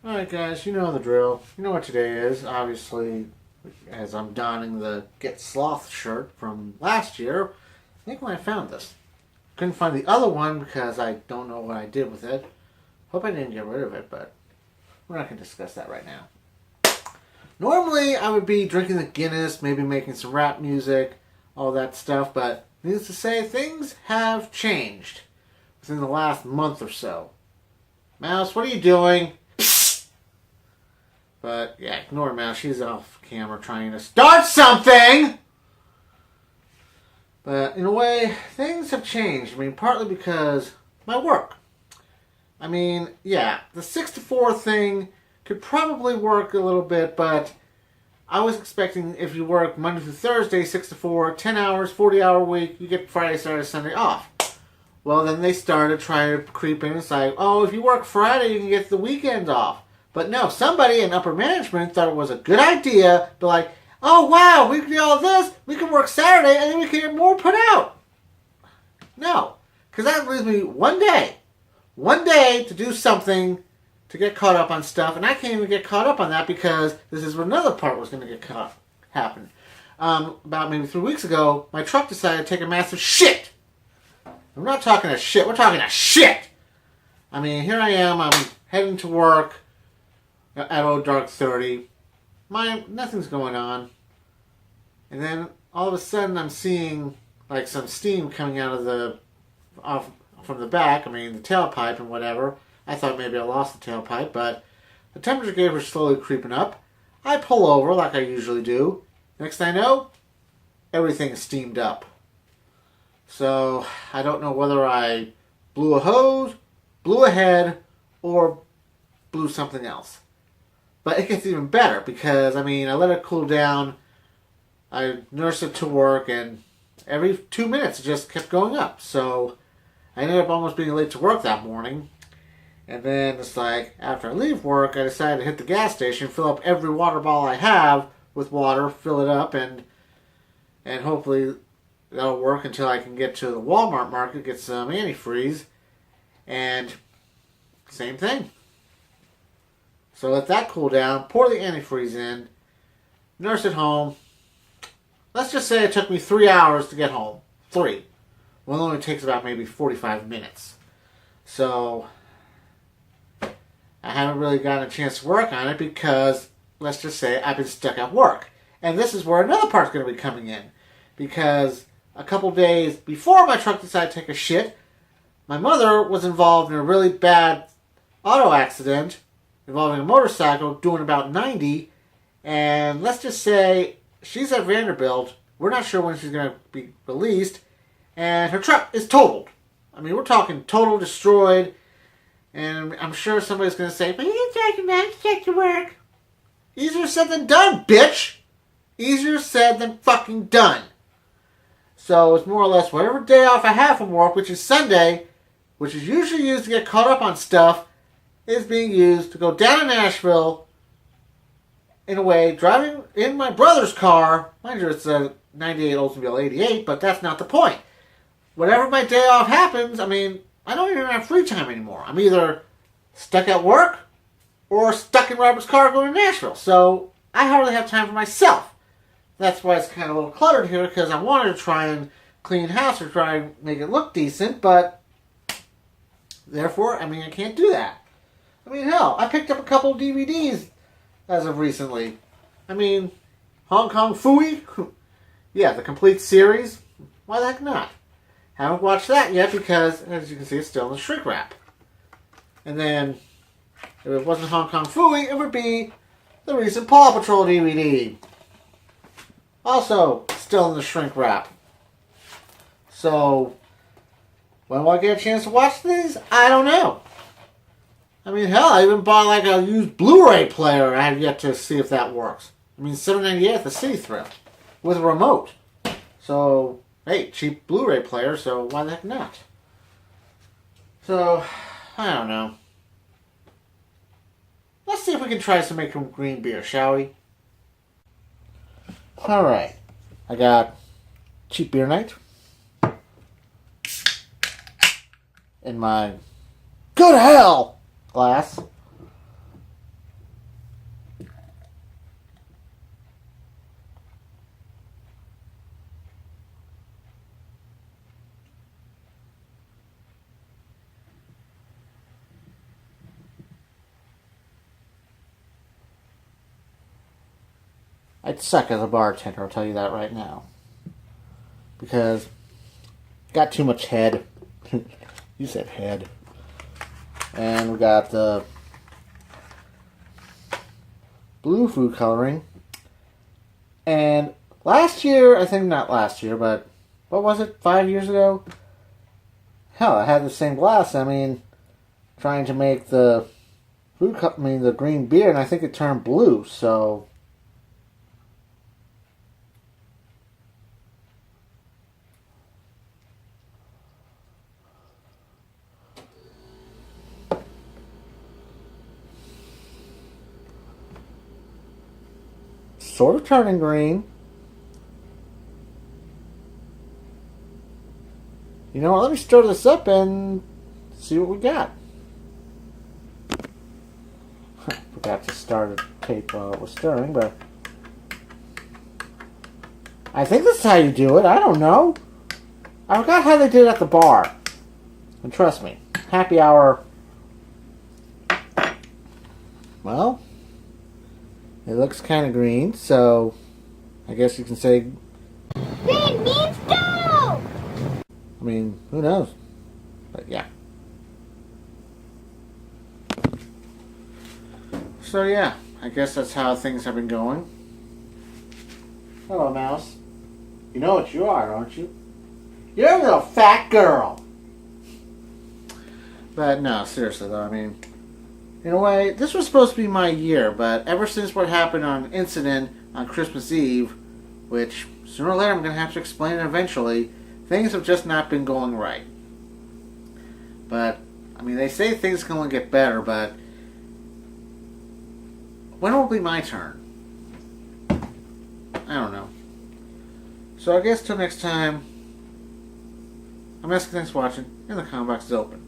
Alright guys, you know the drill. You know what today is. Obviously, as I'm donning the Get Sloth shirt from last year, I think when I found this. Couldn't find the other one because I don't know what I did with it. Hope I didn't get rid of it, but we're not going to discuss that right now. Normally, I would be drinking the Guinness, maybe making some rap music, all that stuff, but needless to say, things have changed within the last month or so. Mouse, what are you doing? But, yeah, ignore Mouse. She's off camera trying to start something! But, in a way, things have changed. I mean, partly because my work. I mean, yeah, the 6 to 4 thing could probably work a little bit, but I was expecting if you work Monday through Thursday, 6 to 4, 10 hours, 40-hour week, you get Friday, Saturday, Sunday off. Well, then they started trying to creep in and say, oh, if you work Friday, you can get the weekend off. But no, somebody in upper management thought it was a good idea to like, oh wow, we can do all this, we can work Saturday, and then we can get more put out. No, because that leaves me one day to do something to get caught up on stuff, and I can't even get caught up on that because this is where another part was going to get happen. About maybe 3 weeks ago, my truck decided to take a massive shit. We're not talking a shit, we're talking a shit. I mean, here I am, I'm heading to work at old dark 30. Nothing's going on. And then all of a sudden I'm seeing like some steam coming out of from the back, I mean the tailpipe and whatever. I thought maybe I lost the tailpipe, but the temperature gauge was slowly creeping up. I pull over like I usually do. Next thing I know, everything is steamed up. So I don't know whether I blew a hose, blew a head, or blew something else. But it gets even better because, I mean, I let it cool down, I nursed it to work, and every 2 minutes it just kept going up. So I ended up almost being late to work that morning. And then it's like, after I leave work, I decided to hit the gas station, fill up every water bottle I have with water, fill it up, and hopefully that'll work until I can get to the Walmart market, get some antifreeze, and same thing. So let that cool down, pour the antifreeze in, nurse it home. Let's just say it took me 3 hours to get home. 3. Well, it only takes about maybe 45 minutes. So I haven't really gotten a chance to work on it because, let's just say, I've been stuck at work. And this is where another part's going to be coming in. Because a couple days before my truck decided to take a shit, my mother was involved in a really bad auto accident involving a motorcycle doing about 90, and let's just say she's at Vanderbilt. We're not sure when she's going to be released, and her truck is totaled. I mean, we're talking total, destroyed, and I'm sure somebody's going to say, but you didn't take a man to get to work. Easier said than done, bitch! Easier said than fucking done. So it's more or less whatever day off I have from work, which is Sunday, which is usually used to get caught up on stuff, is being used to go down to Nashville, in a way, driving in my brother's car. Mind you, it's a 98 Oldsmobile 88, but that's not the point. Whatever my day off happens, I mean, I don't even have free time anymore. I'm either stuck at work or stuck in Robert's car going to Nashville. So I hardly have time for myself. That's why it's kind of a little cluttered here, because I wanted to try and clean house or try and make it look decent, but therefore, I mean, I can't do that. I mean, hell, I picked up a couple DVDs as of recently. I mean, Hong Kong Phooey? Yeah, the complete series? Why the heck not? Haven't watched that yet because, as you can see, it's still in the shrink wrap. And then, if it wasn't Hong Kong Phooey, it would be the recent Paw Patrol DVD. Also, still in the shrink wrap. So, when will I get a chance to watch these? I don't know. I mean, hell, I even bought like a used Blu-ray player. I have yet to see if that works. I mean, $7.98 at the City Thrift with a remote. So, hey, cheap Blu-ray player, so why the heck not? So, I don't know. Let's see if we can try some making green beer, shall we? Alright. I got cheap beer night in my go to hell glass. I'd suck as a bartender, I'll tell you that right now. Because got too much head. You said head. And we got the blue food coloring. And last year, I think not last year, but what was it, 5 years ago? Hell, I had the same glass. I mean, trying to make the the green beer, and I think it turned blue, so sort of turning green. You know what, let me stir this up and see what we got. Forgot to start a tape while it was stirring, but I think this is how you do it. I don't know. I forgot how they did it at the bar. And trust me, happy hour. Well, it looks kind of green, so I guess you can say green means go! I mean, who knows? But yeah. So yeah, I guess that's how things have been going. Hello, Mouse. You know what you are, don't you? You're a little fat girl. But no, seriously though, I mean, in a way, this was supposed to be my year, but ever since what happened on Incident on Christmas Eve, which sooner or later I'm going to have to explain it eventually, things have just not been going right. But, I mean, they say things can only get better, but when will it be my turn? I don't know. So I guess till next time, I'm asking thanks for watching, and the comment box is open.